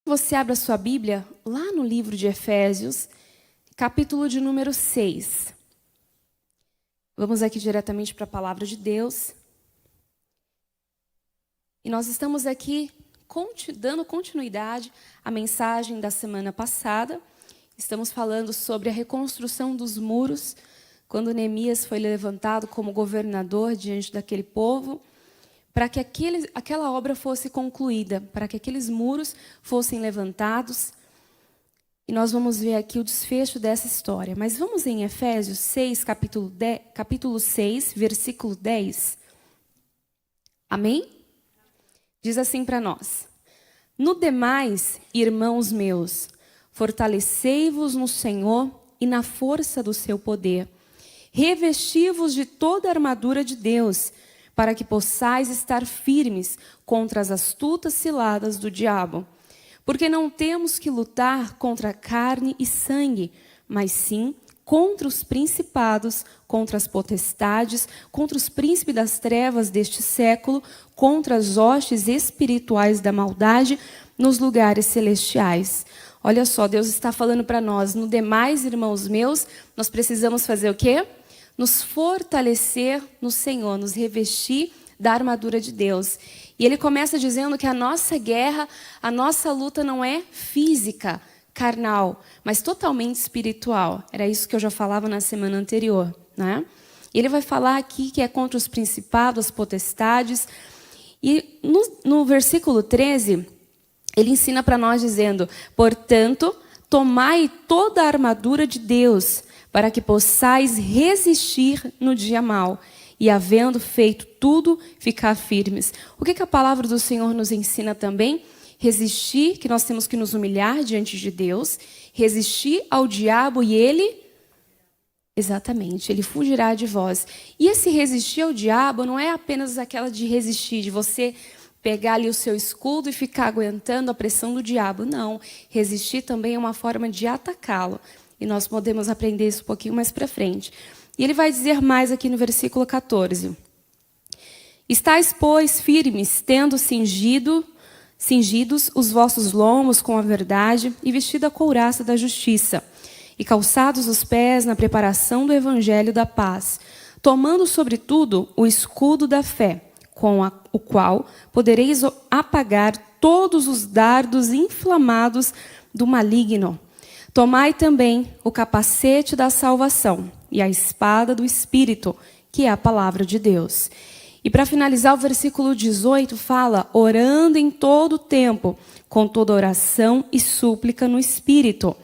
Você abre a sua Bíblia lá no livro de Efésios, capítulo de número 6. Vamos aqui diretamente para a palavra de Deus. E nós estamos aqui dando continuidade à mensagem da semana passada. Estamos falando sobre a reconstrução dos muros, quando Neemias foi levantado como governador diante daquele povo, para que aquela obra fosse concluída, para que aqueles muros fossem levantados. E nós vamos ver aqui o desfecho dessa história. Mas vamos em Efésios 6, capítulo 6, versículo 10. Amém? Diz assim para nós: No demais, irmãos meus, fortalecei-vos no Senhor e na força do seu poder. Revesti-vos de toda a armadura de Deus, para que possais estar firmes contra as astutas ciladas do diabo. Porque não temos que lutar contra carne e sangue, mas sim contra os principados, contra as potestades, contra os príncipes das trevas deste século, contra as hostes espirituais da maldade nos lugares celestiais. Olha só, Deus está falando para nós: no demais, irmãos meus, nós precisamos fazer o quê? Nos fortalecer no Senhor, nos revestir da armadura de Deus. E ele começa dizendo que a nossa guerra, a nossa luta não é física, carnal, mas totalmente espiritual. Era isso que eu já falava na semana anterior, né? E ele vai falar aqui que é contra os principados, as potestades. E no versículo 13, ele ensina para nós dizendo: portanto, tomai toda a armadura de Deus, para que possais resistir no dia mau, e havendo feito tudo, ficar firmes. O que a palavra do Senhor nos ensina também? Resistir, que nós temos que nos humilhar diante de Deus, resistir ao diabo e ele, exatamente, ele fugirá de vós. E esse resistir ao diabo não é apenas aquela de resistir, de você pegar ali o seu escudo e ficar aguentando a pressão do diabo. Não, resistir também é uma forma de atacá-lo. E nós podemos aprender isso um pouquinho mais para frente. E ele vai dizer mais aqui no versículo 14. Estais, pois, firmes, tendo cingidos os vossos lombos com a verdade e vestida a couraça da justiça, e calçados os pés na preparação do evangelho da paz, tomando sobretudo o escudo da fé, com o qual podereis apagar todos os dardos inflamados do maligno. Tomai também o capacete da salvação e a espada do Espírito, que é a palavra de Deus. E para finalizar, o versículo 18 fala: orando em todo o tempo, com toda oração e súplica no Espírito,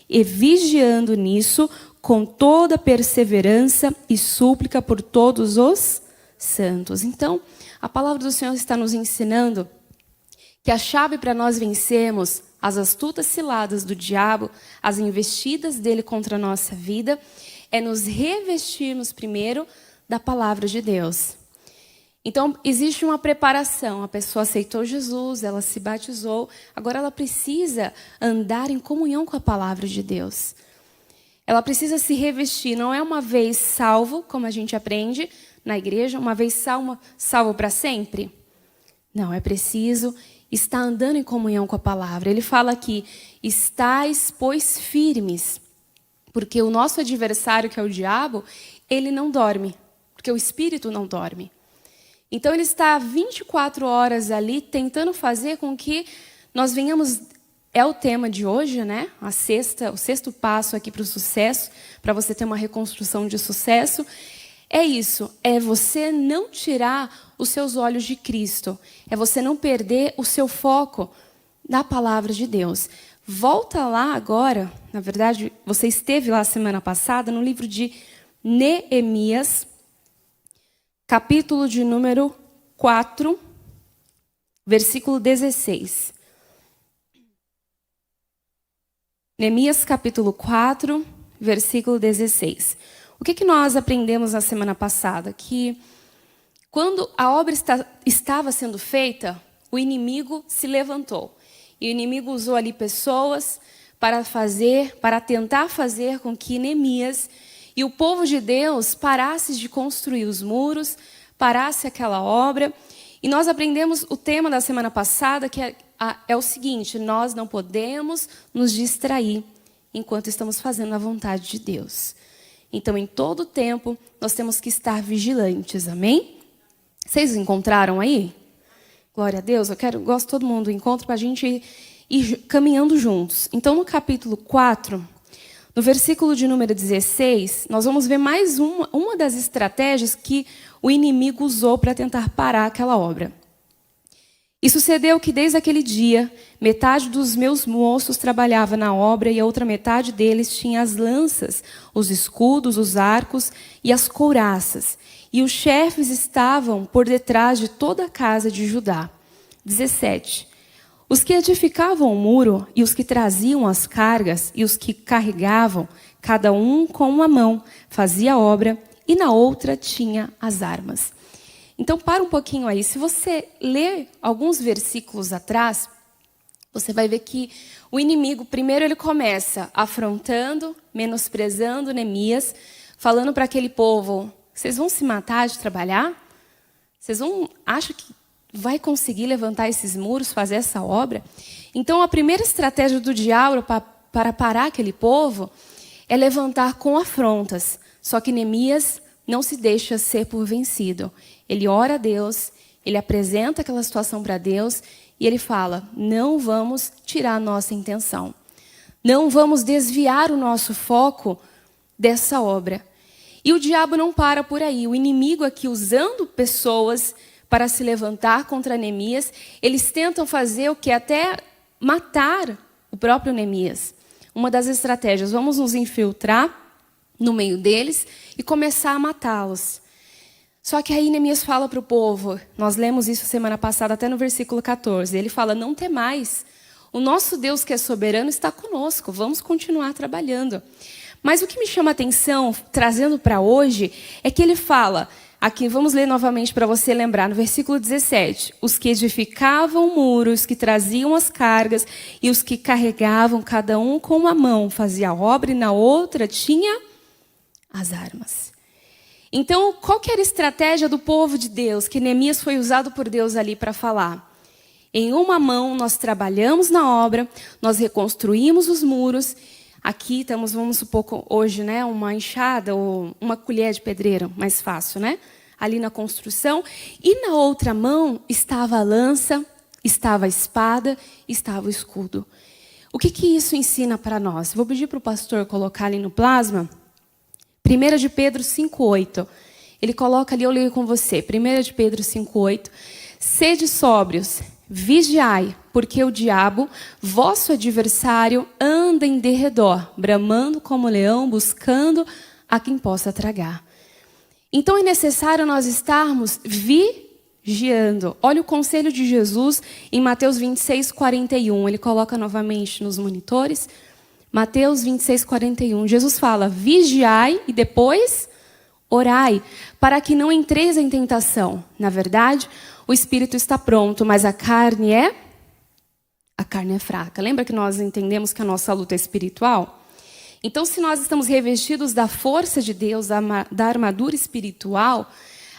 e vigiando nisso com toda perseverança e súplica por todos os santos. Então, a palavra do Senhor está nos ensinando que a chave para nós vencermos as astutas ciladas do diabo, as investidas dele contra a nossa vida, é nos revestirmos primeiro da palavra de Deus. Então, existe uma preparação. A pessoa aceitou Jesus, ela se batizou, agora ela precisa andar em comunhão com a palavra de Deus. Ela precisa se revestir, não é uma vez salvo, como a gente aprende na igreja, uma vez salvo para sempre. Não, é preciso estar andando em comunhão com a palavra. Ele fala aqui: estais, pois, firmes. Porque o nosso adversário, que é o diabo, ele não dorme. Porque o espírito não dorme. Então, ele está 24 horas ali tentando fazer com que nós venhamos... É o tema de hoje, né? O sexto passo aqui para o sucesso, para você ter uma reconstrução de sucesso. É isso, é você não tirar os seus olhos de Cristo. É você não perder o seu foco da palavra de Deus. Volta lá agora, na verdade, você esteve lá semana passada, no livro de Neemias, capítulo de número 4, versículo 16. Neemias, capítulo 4, versículo 16. O que nós aprendemos na semana passada? Que quando a obra estava sendo feita, o inimigo se levantou. E o inimigo usou ali pessoas para tentar fazer com que Neemias e o povo de Deus parasse de construir os muros, parasse aquela obra. E nós aprendemos o tema da semana passada, que é o seguinte: nós não podemos nos distrair enquanto estamos fazendo a vontade de Deus. Então, em todo tempo, nós temos que estar vigilantes, amém? Vocês encontraram aí? Glória a Deus. Gosto de todo mundo do encontro para a gente ir caminhando juntos. Então, no capítulo 4, no versículo de número 16, nós vamos ver mais uma das estratégias que o inimigo usou para tentar parar aquela obra. E sucedeu que, desde aquele dia, metade dos meus moços trabalhava na obra e a outra metade deles tinha as lanças, os escudos, os arcos e as couraças. E os chefes estavam por detrás de toda a casa de Judá. 17. Os que edificavam o muro e os que traziam as cargas e os que carregavam, cada um com uma mão, fazia a obra e na outra tinha as armas. Então, para um pouquinho aí. Se você ler alguns versículos atrás, você vai ver que o inimigo, primeiro ele começa afrontando, menosprezando Neemias, falando para aquele povo: vocês vão se matar de trabalhar? Vocês acham que vai conseguir levantar esses muros, fazer essa obra? Então, a primeira estratégia do diabo para parar aquele povo é levantar com afrontas. Só que Neemias não se deixa ser por vencido. Ele ora a Deus, ele apresenta aquela situação para Deus e ele fala: não vamos tirar a nossa intenção. Não vamos desviar o nosso foco dessa obra. E o diabo não para por aí. O inimigo aqui, usando pessoas para se levantar contra Neemias, eles tentam fazer o que? Até matar o próprio Neemias. Uma das estratégias: vamos nos infiltrar no meio deles e começar a matá-los. Só que aí Neemias fala para o povo, nós lemos isso semana passada até no versículo 14, ele fala: não temais, o nosso Deus que é soberano está conosco, vamos continuar trabalhando. Mas o que me chama a atenção, trazendo para hoje, é que ele fala, aqui vamos ler novamente para você lembrar, no versículo 17, os que edificavam muros, que traziam as cargas e os que carregavam, cada um com uma mão fazia a obra e na outra tinha as armas. Então, qual que era a estratégia do povo de Deus, que Neemias foi usado por Deus ali para falar? Em uma mão, nós trabalhamos na obra, nós reconstruímos os muros. Aqui vamos supor, hoje, né, uma enxada ou uma colher de pedreiro, mais fácil, né? Ali na construção. E na outra mão estava a lança, estava a espada, estava o escudo. O que isso ensina para nós? Vou pedir para o pastor colocar ali no plasma. 1 de Pedro 5,8. Ele coloca ali, eu leio com você. 1 de Pedro 5,8. Sede sóbrios, vigiai, porque o diabo, vosso adversário, anda em derredor, bramando como leão, buscando a quem possa tragar. Então é necessário nós estarmos vigiando. Olha o conselho de Jesus em Mateus 26:41. Ele coloca novamente nos monitores. Mateus 26:41. Jesus fala: vigiai e depois orai, para que não entreis em tentação. Na verdade, o espírito está pronto, mas a carne é fraca. Lembra que nós entendemos que a nossa luta é espiritual? Então, se nós estamos revestidos da força de Deus, da armadura espiritual,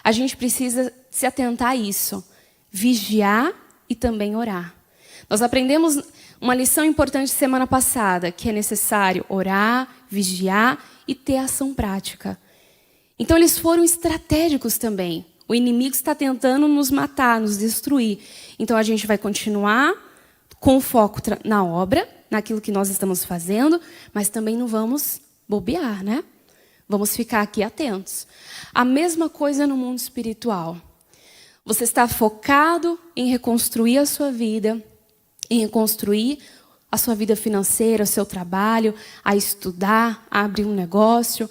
a gente precisa se atentar a isso. Vigiar e também orar. Nós aprendemos uma lição importante semana passada, que é necessário orar, vigiar e ter ação prática. Então, eles foram estratégicos também. O inimigo está tentando nos matar, nos destruir. Então, a gente vai continuar com o foco na obra, naquilo que nós estamos fazendo, mas também não vamos bobear, né? Vamos ficar aqui atentos. A mesma coisa no mundo espiritual. Você está focado em reconstruir a sua vida, em reconstruir a sua vida financeira, o seu trabalho, a estudar, a abrir um negócio,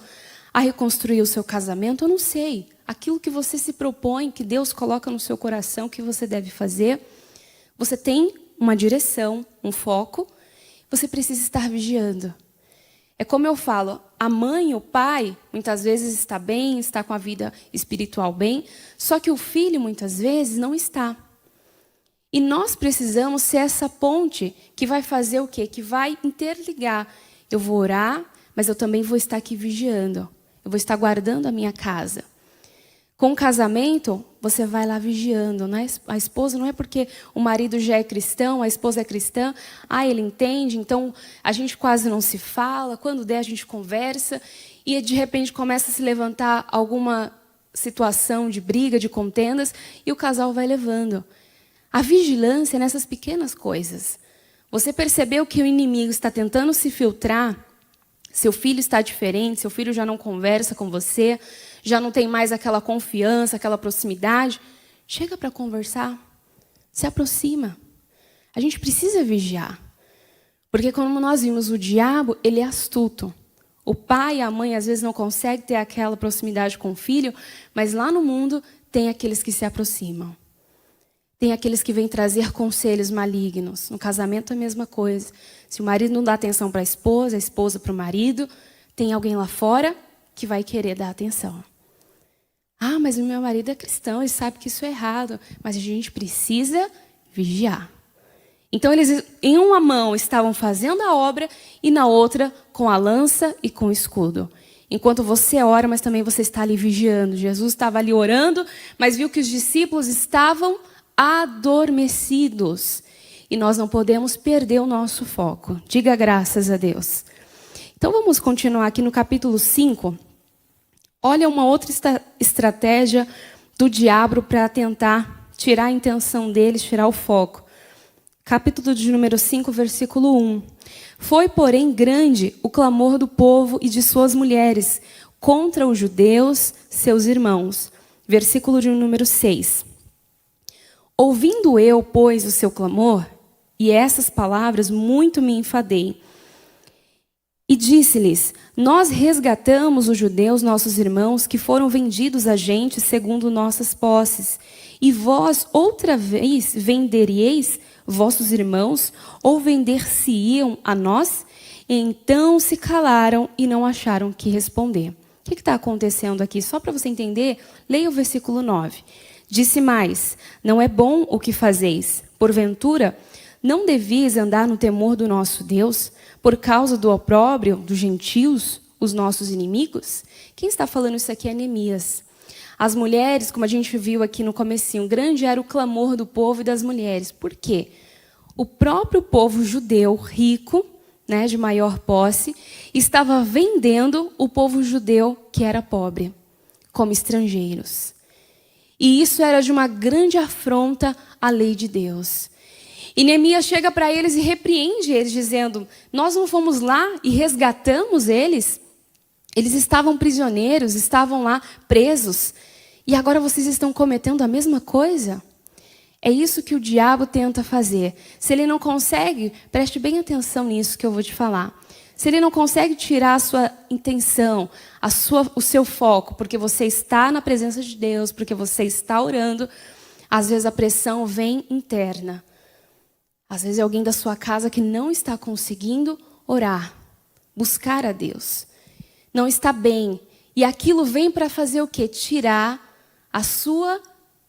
a reconstruir o seu casamento, eu não sei. Aquilo que você se propõe, que Deus coloca no seu coração, que você deve fazer, você tem uma direção, um foco, você precisa estar vigiando. É como eu falo, a mãe, o pai, muitas vezes está bem, está com a vida espiritual bem, só que o filho, muitas vezes, não está. E nós precisamos ser essa ponte que vai fazer o quê? Que vai interligar. Eu vou orar, mas eu também vou estar aqui vigiando. Eu vou estar guardando a minha casa. Com o casamento, você vai lá vigiando, né? A esposa não é porque o marido já é cristão, a esposa é cristã, ele entende, então a gente quase não se fala, quando der a gente conversa, e de repente começa a se levantar alguma situação de briga, de contendas, e o casal vai levando. A vigilância é nessas pequenas coisas. Você percebeu que o inimigo está tentando se filtrar, seu filho está diferente, seu filho já não conversa com você, já não tem mais aquela confiança, aquela proximidade, chega para conversar, se aproxima. A gente precisa vigiar. Porque como nós vimos, o diabo, ele é astuto. O pai e a mãe, às vezes, não conseguem ter aquela proximidade com o filho, mas lá no mundo tem aqueles que se aproximam. Tem aqueles que vêm trazer conselhos malignos. No casamento é a mesma coisa. Se o marido não dá atenção para a esposa para o marido, tem alguém lá fora que vai querer dar atenção. Mas o meu marido é cristão, ele sabe que isso é errado. Mas a gente precisa vigiar. Então, eles, em uma mão, estavam fazendo a obra e na outra, com a lança e com o escudo. Enquanto você ora, mas também você está ali vigiando. Jesus estava ali orando, mas viu que os discípulos estavam adormecidos. E nós não podemos perder o nosso foco. Diga graças a Deus. Então, vamos continuar aqui no capítulo 5. Olha uma outra estratégia do diabo para tentar tirar a intenção deles, tirar o foco. Capítulo de número 5, versículo 1. Foi, porém, grande o clamor do povo e de suas mulheres contra os judeus, seus irmãos. Versículo de número 6. Ouvindo eu, pois, o seu clamor, e essas palavras, muito me enfadei. E disse-lhes, nós resgatamos os judeus, nossos irmãos, que foram vendidos a gente segundo nossas posses. E vós outra vez venderíeis vossos irmãos, ou vender-se-iam a nós? Então se calaram e não acharam que responder. O que está acontecendo aqui? Só para você entender, leia o versículo 9. Disse mais, não é bom o que fazeis. Porventura, não devis andar no temor do nosso Deus, por causa do opróbrio dos gentios, os nossos inimigos? Quem está falando isso aqui é Neemias. As mulheres, como a gente viu aqui no comecinho, grande era o clamor do povo e das mulheres. Por quê? O próprio povo judeu rico, né, de maior posse, estava vendendo o povo judeu que era pobre, como estrangeiros. E isso era de uma grande afronta à lei de Deus. E Neemias chega para eles e repreende eles, dizendo, nós não fomos lá e resgatamos eles? Eles estavam prisioneiros, estavam lá presos. E agora vocês estão cometendo a mesma coisa? É isso que o diabo tenta fazer. Se ele não consegue, preste bem atenção nisso que eu vou te falar. Se ele não consegue tirar a sua intenção, o seu foco, porque você está na presença de Deus, porque você está orando, às vezes a pressão vem interna. Às vezes é alguém da sua casa que não está conseguindo orar, buscar a Deus. Não está bem. E aquilo vem para fazer o quê? Tirar a sua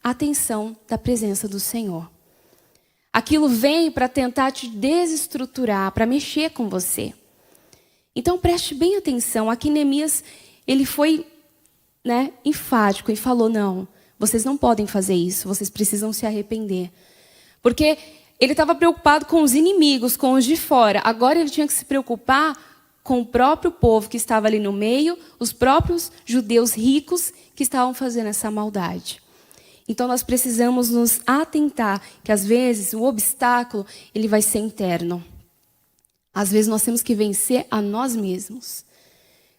atenção da presença do Senhor. Aquilo vem para tentar te desestruturar, para mexer com você. Então preste bem atenção. Aqui Neemias, ele foi, enfático e falou, não, vocês não podem fazer isso, vocês precisam se arrepender. Porque ele estava preocupado com os inimigos, com os de fora. Agora ele tinha que se preocupar com o próprio povo que estava ali no meio, os próprios judeus ricos que estavam fazendo essa maldade. Então nós precisamos nos atentar que às vezes o obstáculo ele vai ser interno. Às vezes nós temos que vencer a nós mesmos.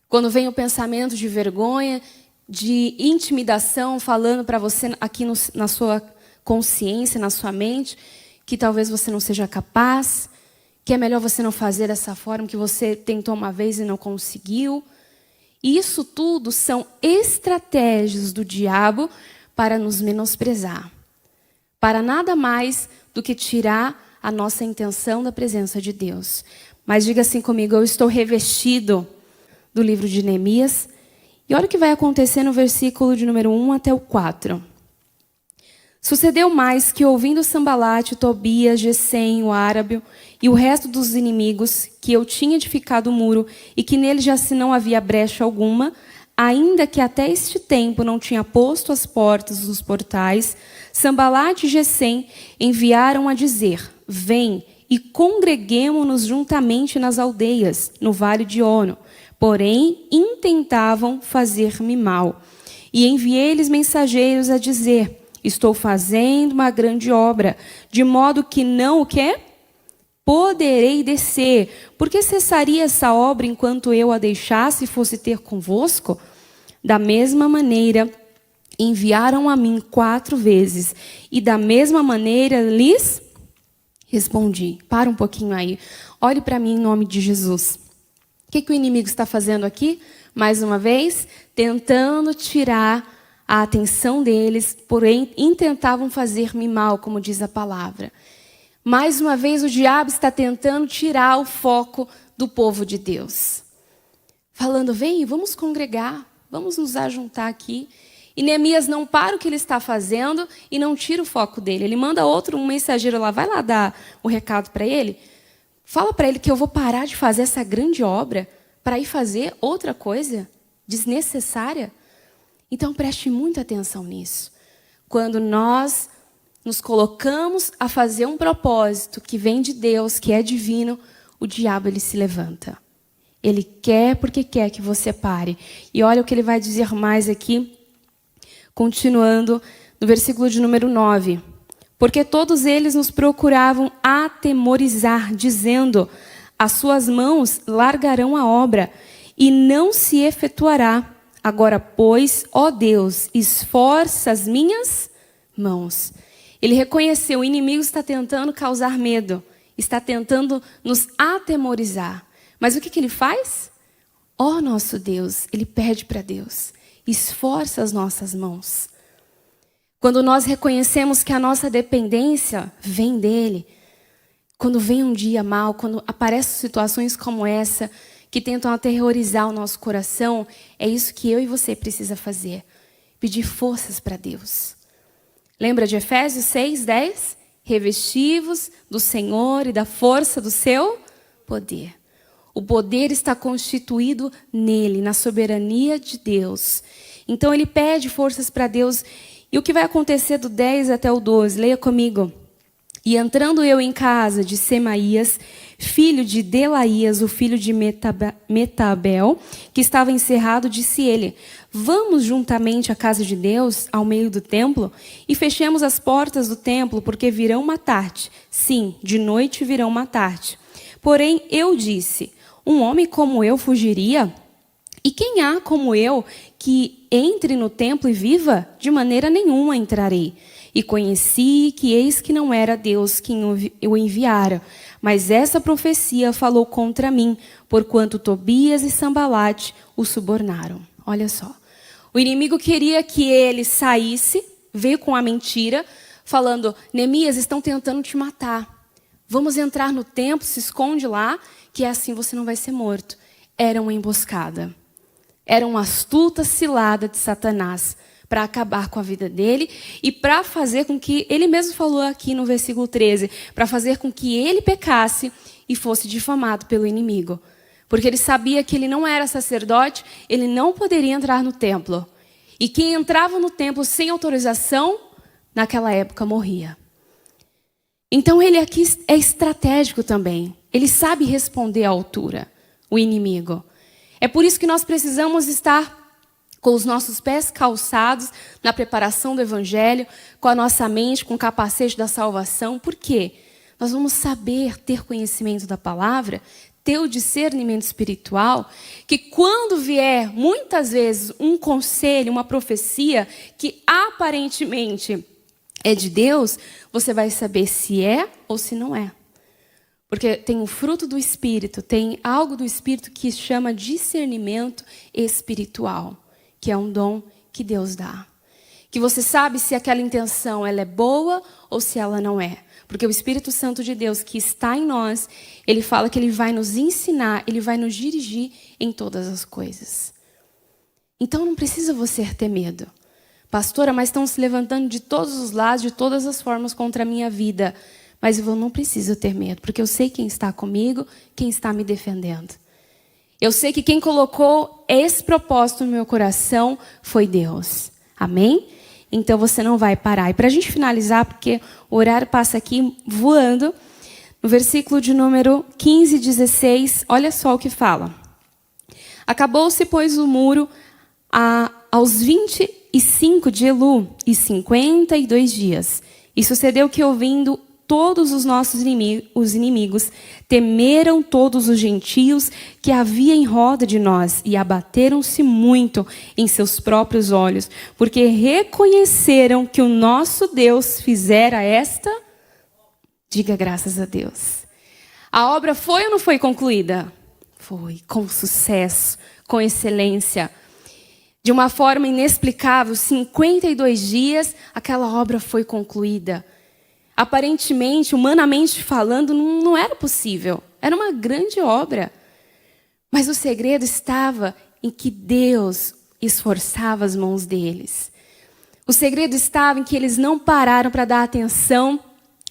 Quando vem o pensamento de vergonha, de intimidação, falando para você aqui na sua consciência, na sua mente, que talvez você não seja capaz, que é melhor você não fazer dessa forma, que você tentou uma vez e não conseguiu. E isso tudo são estratégias do diabo para nos menosprezar. Para nada mais do que tirar a nossa intenção da presença de Deus. Mas diga assim comigo, eu estou revestido do livro de Neemias. E olha o que vai acontecer no versículo de número 1 até o 4. Sucedeu mais que, ouvindo Sambalate, Tobias, Gesem, o árabe, e o resto dos inimigos, que eu tinha edificado o muro, e que nele já se não havia brecha alguma, ainda que até este tempo não tinha posto as portas dos portais, Sambalate e Gesem enviaram a dizer: vem e congreguemo-nos juntamente nas aldeias, no vale de Ono. Porém, intentavam fazer-me mal. E enviei-lhes mensageiros a dizer: estou fazendo uma grande obra, de modo que não o quê? Poderei descer. Por que cessaria essa obra enquanto eu a deixasse e fosse ter convosco? Da mesma maneira, enviaram a mim 4 vezes, e da mesma maneira lhes respondi. Para um pouquinho aí. Olhe para mim em nome de Jesus. O que o inimigo está fazendo aqui? Mais uma vez, tentando tirar a atenção deles, porém intentavam fazer-me mal, como diz a palavra. Mais uma vez, o diabo está tentando tirar o foco do povo de Deus. Falando, vem, vamos congregar, vamos nos ajuntar aqui. E Neemias não para o que ele está fazendo e não tira o foco dele. Ele manda um mensageiro lá, vai lá dar o recado para ele. Fala para ele que eu vou parar de fazer essa grande obra para ir fazer outra coisa desnecessária. Então preste muita atenção nisso. Quando nós nos colocamos a fazer um propósito que vem de Deus, que é divino, o diabo ele se levanta. Ele quer porque quer que você pare. E olha o que ele vai dizer mais aqui, continuando no versículo de número 9. Porque todos eles nos procuravam atemorizar, dizendo: as suas mãos largarão a obra e não se efetuará. Agora, pois, ó Deus, esforça as minhas mãos. Ele reconheceu, o inimigo está tentando causar medo, está tentando nos atemorizar. Mas o que ele faz? Ó nosso Deus, ele pede para Deus, esforça as nossas mãos. Quando nós reconhecemos que a nossa dependência vem dele, quando vem um dia mal, quando aparecem situações como essa, que tentam aterrorizar o nosso coração, é isso que eu e você precisa fazer. Pedir forças para Deus. Lembra de Efésios 6:10? Revesti-vos do Senhor e da força do seu poder. O poder está constituído nele, na soberania de Deus. Então ele pede forças para Deus. E o que vai acontecer do 10 até o 12? Leia comigo. E entrando eu em casa de Semaías, filho de Delaías, o filho de Metabel, que estava encerrado, disse ele: vamos juntamente à casa de Deus, ao meio do templo, e fechemos as portas do templo, porque virão matar-te. Sim, de noite virão matar-te. Porém, eu disse: um homem como eu fugiria? E quem há como eu que entre no templo e viva? De maneira nenhuma entrarei. E conheci que eis que não era Deus quem o enviara, mas essa profecia falou contra mim, porquanto Tobias e Sambalate o subornaram. Olha só. O inimigo queria que ele saísse, veio com a mentira, falando: Neemias, estão tentando te matar. Vamos entrar no templo, se esconde lá, que assim você não vai ser morto. Era uma emboscada. Era uma astuta cilada de Satanás para acabar com a vida dele e para fazer com que, ele mesmo falou aqui no versículo 13, para fazer com que ele pecasse e fosse difamado pelo inimigo. Porque ele sabia que ele não era sacerdote, ele não poderia entrar no templo. E quem entrava no templo sem autorização, naquela época morria. Então ele aqui é estratégico também. Ele sabe responder à altura, o inimigo. É por isso que nós precisamos estar com os nossos pés calçados na preparação do evangelho, com a nossa mente, com o capacete da salvação. Por quê? Nós vamos saber ter conhecimento da palavra, ter o discernimento espiritual, que quando vier, muitas vezes, um conselho, uma profecia, que aparentemente é de Deus, você vai saber se é ou se não é. Porque tem o fruto do Espírito, tem algo do Espírito que chama discernimento espiritual, que é um dom que Deus dá. Que você sabe se aquela intenção ela é boa ou se ela não é. Porque o Espírito Santo de Deus que está em nós, ele fala que ele vai nos ensinar, ele vai nos dirigir em todas as coisas. Então não precisa você ter medo. Pastora, mas estão se levantando de todos os lados, de todas as formas contra a minha vida. Mas eu não preciso ter medo, porque eu sei quem está comigo, quem está me defendendo. Eu sei que quem colocou esse propósito no meu coração foi Deus. Amém? Então você não vai parar. E para a gente finalizar, porque o horário passa aqui voando, no versículo de número 15 e 16, olha só o que fala. Acabou-se, pois, o muro aos 25 de Elu e 52 dias. E sucedeu que, ouvindo todos os nossos inimigos, temeram todos os gentios que havia em roda de nós e abateram-se muito em seus próprios olhos, porque reconheceram que o nosso Deus fizera esta... Diga graças a Deus. A obra foi ou não foi concluída? Foi, com sucesso, com excelência. De uma forma inexplicável, 52 dias, aquela obra foi concluída. Aparentemente, humanamente falando, não era possível. Era uma grande obra. Mas o segredo estava em que Deus esforçava as mãos deles. O segredo estava em que eles não pararam para dar atenção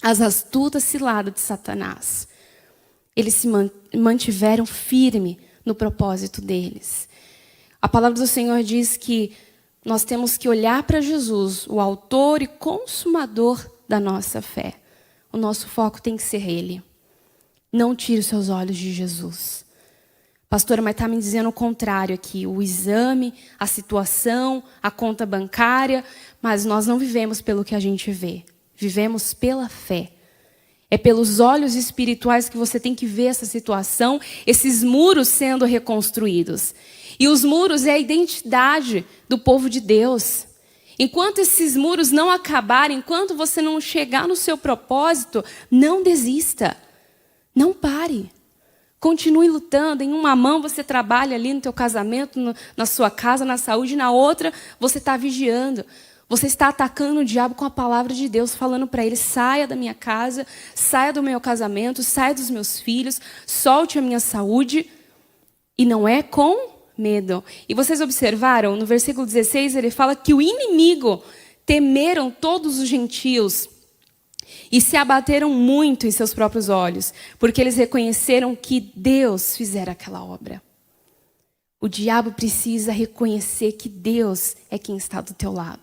às astutas ciladas de Satanás. Eles se mantiveram firmes no propósito deles. A palavra do Senhor diz que nós temos que olhar para Jesus, o autor e consumador da nossa fé. O nosso foco tem que ser Ele. Não tire os seus olhos de Jesus. Pastora, mas está me dizendo o contrário aqui. O exame, a situação, a conta bancária. Mas nós não vivemos pelo que a gente vê. Vivemos pela fé. É pelos olhos espirituais que você tem que ver essa situação, esses muros sendo reconstruídos. E os muros é a identidade do povo de Deus. Enquanto esses muros não acabarem, enquanto você não chegar no seu propósito, não desista. Não pare. Continue lutando. Em uma mão você trabalha ali no teu casamento, na sua casa, na saúde. Na outra você está vigiando. Você está atacando o diabo com a palavra de Deus, falando para ele, saia da minha casa, saia do meu casamento, saia dos meus filhos, solte a minha saúde. E não é com medo. E vocês observaram, no versículo 16, ele fala que o inimigo temeram todos os gentios e se abateram muito em seus próprios olhos, porque eles reconheceram que Deus fizera aquela obra. O diabo precisa reconhecer que Deus é quem está do teu lado.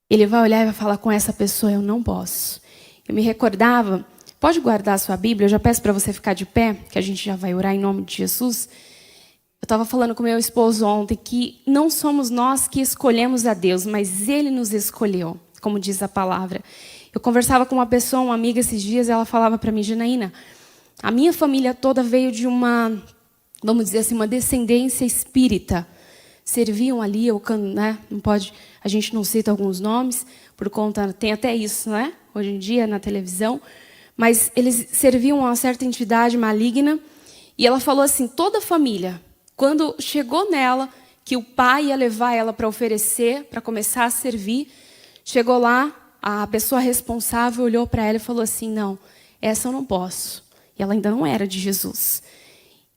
Ele vai olhar e vai falar com essa pessoa, eu não posso. Eu me recordava, pode guardar a sua Bíblia, eu já peço para você ficar de pé, que a gente já vai orar em nome de Jesus. Eu estava falando com meu esposo ontem que não somos nós que escolhemos a Deus, mas Ele nos escolheu, como diz a palavra. Eu conversava com uma pessoa, uma amiga esses dias, e ela falava para mim, Janaína, a minha família toda veio de uma, vamos dizer assim, uma descendência espírita. Serviam ali, né? Não pode, a gente não cita alguns nomes, por conta, tem até isso, né? Hoje em dia, na televisão. Mas eles serviam a uma certa entidade maligna. E ela falou assim, toda a família, quando chegou nela, que o pai ia levar ela para oferecer, para começar a servir, chegou lá, a pessoa responsável olhou para ela e falou assim, não, essa eu não posso. E ela ainda não era de Jesus.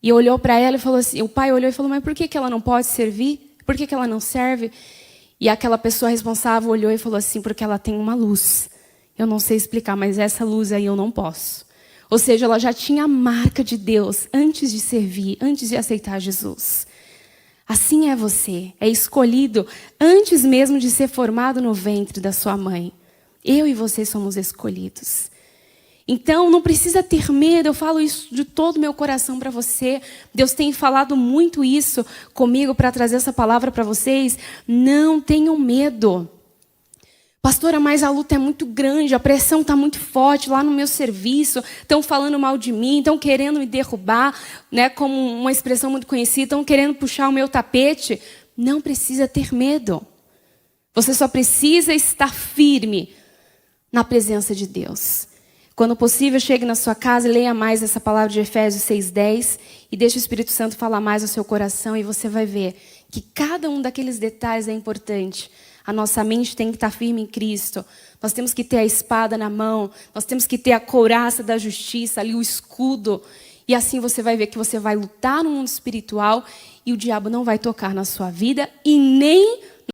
E olhou para ela e falou assim, o pai olhou e falou, mas por que ela não pode servir? Por que ela não serve? E aquela pessoa responsável olhou e falou assim, porque ela tem uma luz. Eu não sei explicar, mas essa luz aí eu não posso. Ou seja, ela já tinha a marca de Deus antes de servir, antes de aceitar Jesus. Assim é você, é escolhido antes mesmo de ser formado no ventre da sua mãe. Eu e você somos escolhidos. Então, não precisa ter medo, eu falo isso de todo o meu coração para você. Deus tem falado muito isso comigo para trazer essa palavra para vocês. Não tenham medo. Pastora, mas a luta é muito grande, a pressão está muito forte lá no meu serviço, estão falando mal de mim, estão querendo me derrubar, né, como uma expressão muito conhecida, estão querendo puxar o meu tapete. Não precisa ter medo. Você só precisa estar firme na presença de Deus. Quando possível, chegue na sua casa e leia mais essa palavra de Efésios 6:10 e deixe o Espírito Santo falar mais ao seu coração e você vai ver que cada um daqueles detalhes é importante. A nossa mente tem que estar firme em Cristo. Nós temos que ter a espada na mão. Nós temos que ter a couraça da justiça, ali o escudo. E assim você vai ver que você vai lutar no mundo espiritual e o diabo não vai tocar na sua vida e nem